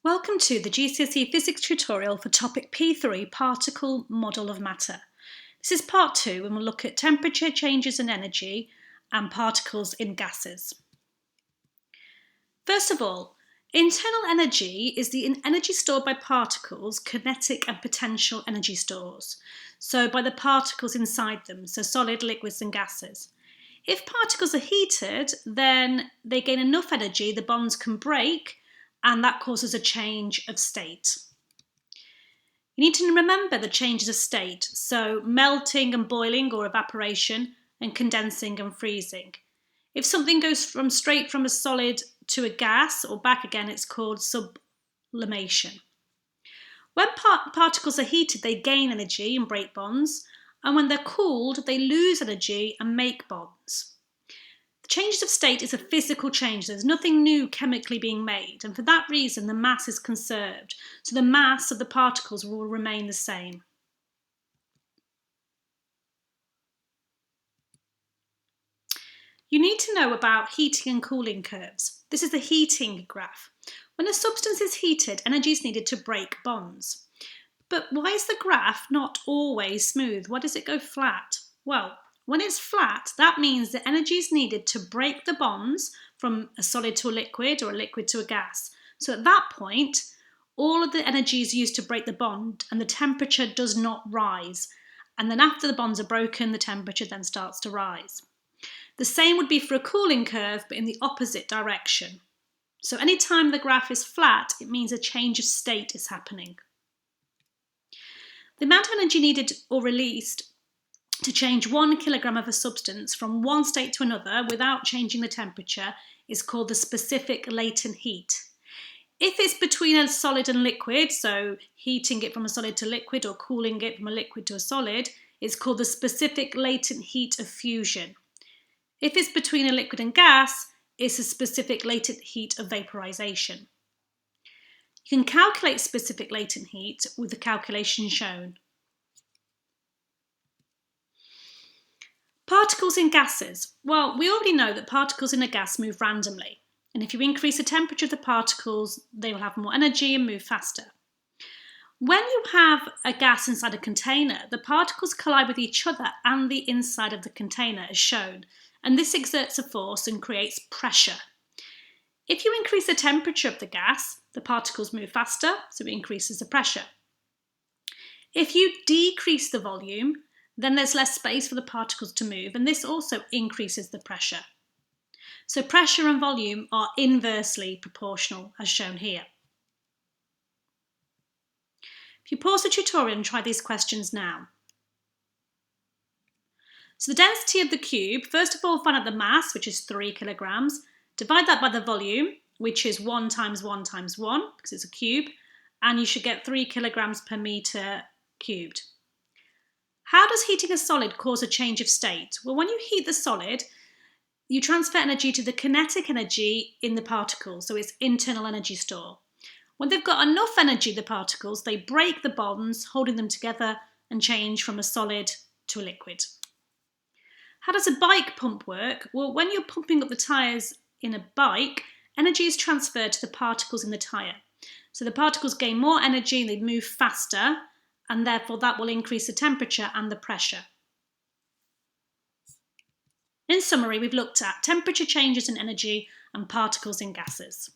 Welcome to the GCSE Physics tutorial for topic P3, Particle Model of Matter. This is part 2 and we'll look at temperature changes in energy and particles in gases. First of all, internal energy is the energy stored by particles, kinetic and potential energy stores. So by the particles inside them, so solid, liquids and gases. If particles are heated, then they gain enough energy, the bonds can break, and that causes a change of state. You need to remember the changes of state, so melting and boiling or evaporation, and condensing and freezing. If something goes straight from a solid to a gas or back again, it's called sublimation. When particles are heated, they gain energy and break bonds, and when they're cooled, they lose energy and make bonds. Changes of state is a physical change. There's nothing new chemically being made, and for that reason the mass is conserved, so the mass of the particles will remain the same. You need to know about heating and cooling curves. This is the heating graph. When a substance is heated, energy is needed to break bonds. But why is the graph not always smooth? Why does it go flat? Well, when it's flat, that means the energy is needed to break the bonds from a solid to a liquid or a liquid to a gas. So at that point, all of the energy is used to break the bond and the temperature does not rise. And then after the bonds are broken, the temperature then starts to rise. The same would be for a cooling curve, but in the opposite direction. So anytime the graph is flat, it means a change of state is happening. The amount of energy needed or released to change 1 kilogram of a substance from one state to another without changing the temperature is called the specific latent heat. If it's between a solid and liquid, so heating it from a solid to liquid or cooling it from a liquid to a solid, it's called the specific latent heat of fusion. If it's between a liquid and gas, it's a specific latent heat of vaporization. You can calculate specific latent heat with the calculation shown. Particles in gases. Well, we already know that particles in a gas move randomly, and if you increase the temperature of the particles, they will have more energy and move faster. When you have a gas inside a container, the particles collide with each other and the inside of the container as shown, and this exerts a force and creates pressure. If you increase the temperature of the gas, the particles move faster, so it increases the pressure. If you decrease the volume, then there's less space for the particles to move, and this also increases the pressure. So pressure and volume are inversely proportional, as shown here. If you pause the tutorial and try these questions now. So the density of the cube, first of all find out the mass, which is 3 kilograms, divide that by the volume, which is 1 times 1 times 1, because it's a cube, and you should get 3 kilograms per metre cubed. How does heating a solid cause a change of state? Well, when you heat the solid, you transfer energy to the kinetic energy in the particles, so it's internal energy store. When they've got enough energy, the particles, they break the bonds, holding them together and change from a solid to a liquid. How does a bike pump work? Well, when you're pumping up the tyres in a bike, energy is transferred to the particles in the tyre. So the particles gain more energy and they move faster, and therefore that will increase the temperature and the pressure. In summary, we've looked at temperature changes in energy and particles in gases.